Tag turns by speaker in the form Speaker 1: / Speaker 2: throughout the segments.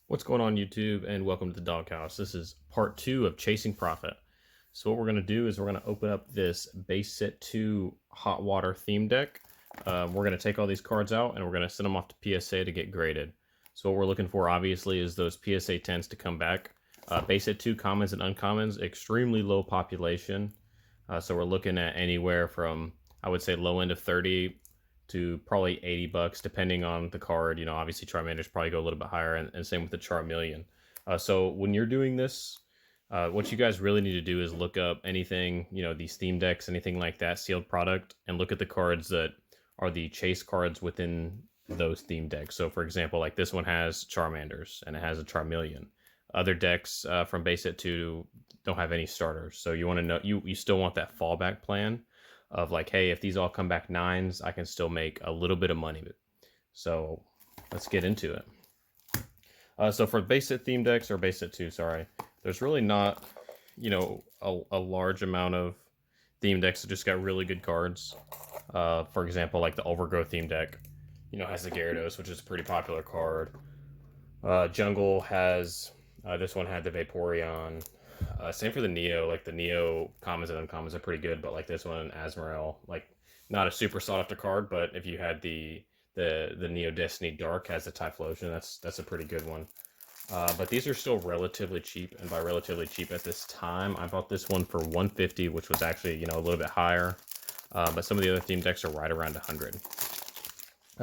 Speaker 1: What's going on YouTube, and welcome to the Doghouse. This is part 2 of Chasing Profit. So what we're going to do is we're going to open up this base set 2 hot water theme deck. We're going to take all these cards out and we're going to send them off to PSA to get graded. So what we're looking for obviously is those PSA 10s to come back. Base set 2 commons and uncommons, extremely low population. So we're looking at anywhere from, I would say, low end of 30 to probably 80 bucks, depending on the card. You know, obviously Charmander's probably go a little bit higher, and same with the Charmeleon. So when you're doing this, what you guys really need to do is look up anything, you know, these theme decks, anything like that, sealed product, and look at the cards that are the chase cards within those theme decks. So for example, like this one has Charmanders and it has a Charmeleon. Other decks from base set 2 don't have any starters. So you want to know, you still want that fallback plan of like, hey, if these all come back 9s, I can still make a little bit of money. So let's get into it. So for base set theme decks, or base set 2, sorry, there's really not, you know, a large amount of theme decks that just got really good cards. For example, like the Overgrowth theme deck, you know, has the Gyarados, which is a pretty popular card. Jungle has, this one had the Vaporeon. Same for the Neo. Like the Neo commons and uncommons are pretty good, but like this one, Asmorel, like not a super sought after card, but if you had the Neo Destiny Dark has the Typhlosion, that's a pretty good one. But these are still relatively cheap, and by relatively cheap at this time, I bought this one for 150, which was actually, you know, a little bit higher. But some of the other theme decks are right around 100.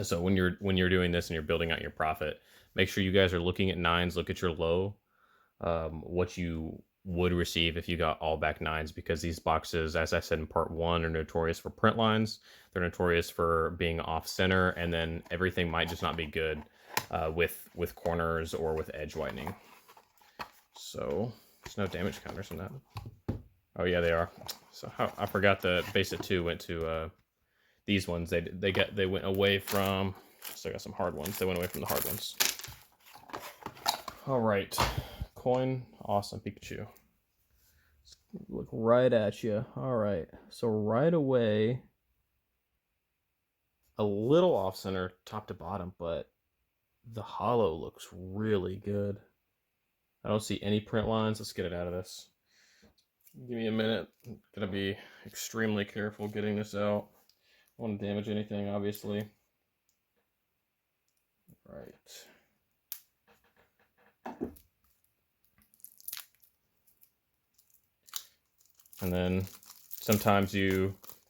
Speaker 1: So when you're doing this and you're building out your profit, make sure you guys are looking at 9s. Look at your low, what you would receive if you got all back 9s, because these boxes, as I said in part 1, are notorious for print lines. They're notorious for being off center, and then everything might just not be good with corners or with edge whitening. So there's no damage counters on that. Oh yeah, they are. So I forgot the base set 2 went to these ones. They went away from. Still got some hard ones. They went away from the hard ones. All right, coin, awesome Pikachu. Look right at you. All right, so right away, a little off center, top to bottom, but the hollow looks really good. I don't see any print lines. Let's get it out of this. Give me a minute. I'm gonna be extremely careful getting this out. I don't want to damage anything, obviously. Right. And then sometimes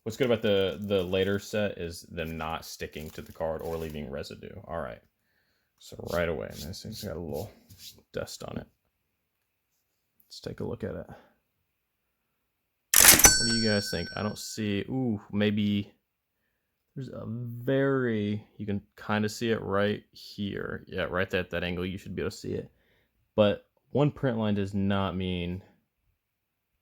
Speaker 1: what's good about the later set is them not sticking to the card or leaving residue. All right. So right away, and this thing's got a little dust on it. Let's take a look at it. What do you guys think? I don't see, ooh, maybe there's a you can kind of see it right here. Yeah, right at that angle, you should be able to see it. But one print line does not mean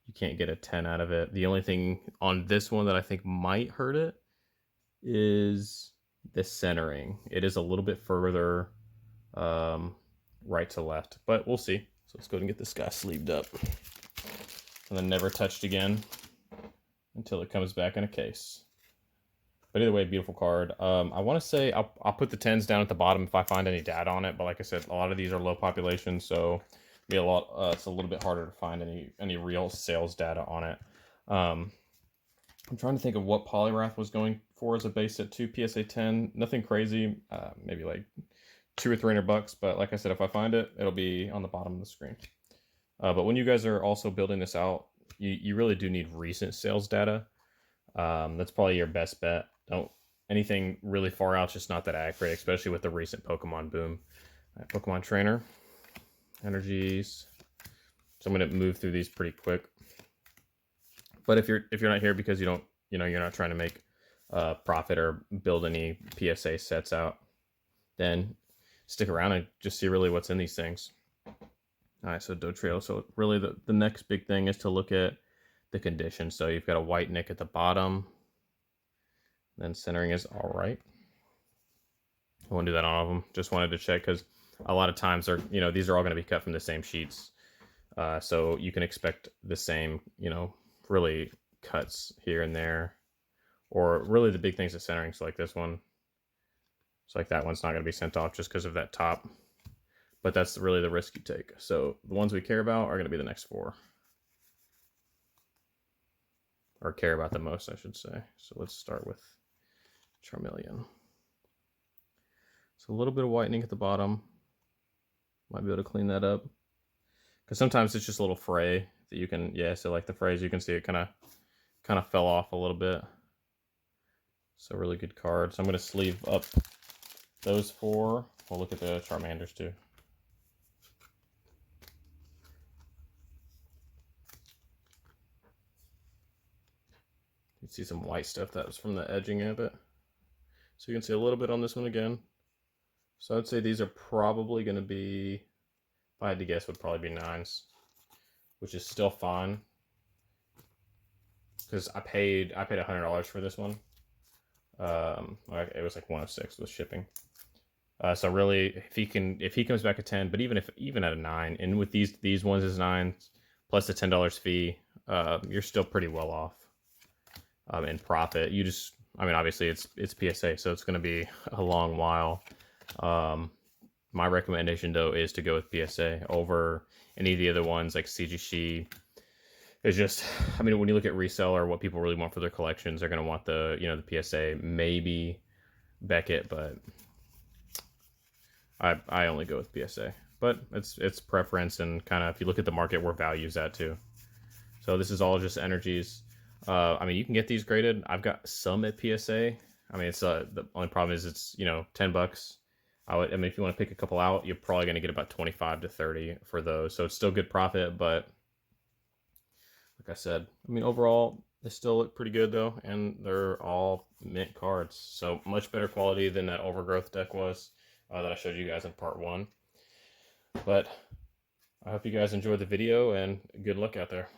Speaker 1: you can't get a 10 out of it. The only thing on this one that I think might hurt it is the centering. It is a little bit further right to left, but we'll see. So let's go ahead and get this guy sleeved up. And then never touched again until it comes back in a case. But either way, beautiful card. I want to say I'll put the 10s down at the bottom if I find any data on it. But like I said, a lot of these are low population, so be a lot. It's a little bit harder to find any real sales data on it. I'm trying to think of what Poliwrath was going for as a base set 2 PSA 10. Nothing crazy. Maybe like $200 or $300. But like I said, if I find it, it'll be on the bottom of the screen. But when you guys are also building this out, you really do need recent sales data. That's probably your best bet. Don't anything really far out, just not that accurate, especially with the recent Pokemon boom. Right, Pokemon Trainer, energies. So I'm gonna move through these pretty quick. But if you're not here because you're not trying to make profit or build any PSA sets out, then stick around and just see really what's in these things. All right, so Dotrio. So really the next big thing is to look at the condition. So you've got a white nick at the bottom. Then centering is all right. I won't do that on all of them. Just wanted to check because a lot of times these are all going to be cut from the same sheets. So you can expect the same, really cuts here and there, or really the big things at centering. So like this one, so like that one's not going to be sent off just because of that top. but that's really the risk you take. So the ones we care about are going to be the next 4. Or care about the most, I should say. So let's start with Charmeleon. So a little bit of whitening at the bottom. Might be able to clean that up. Because sometimes it's just a little fray that you can, yeah, so like the frays, you can see it kind of fell off a little bit. So really good card. So I'm going to sleeve up those 4. We'll look at the Charmanders too. You can see some white stuff that was from the edging of it. So you can see a little bit on this one again. So I'd say these are probably going to be, if I had to guess, would probably be 9s, which is still fine. Because I paid $100 for this one. It was like 106 with shipping. So really, if he comes back at 10, but even at a 9, and with these ones as 9s plus the $10 fee, you're still pretty well off in profit. You just, I mean, obviously it's PSA, so it's going to be a long while. My recommendation though is to go with PSA over any of the other ones like C-GZHN. It's just, I mean, when you look at reseller, what people really want for their collections, they're going to want the, the PSA, maybe Beckett, but I only go with PSA. But it's preference, and kind of if you look at the market where value's at too. So this is all just energies. I mean, you can get these graded. I've got some at PSA. I mean, it's the only problem is it's $10. I mean, if you want to pick a couple out, you're probably going to get about 25 to 30 for those. So it's still good profit, but like I said, I mean, overall, they still look pretty good though, and they're all mint cards. So much better quality than that Overgrowth deck was that I showed you guys in part 1. But I hope you guys enjoyed the video, and good luck out there.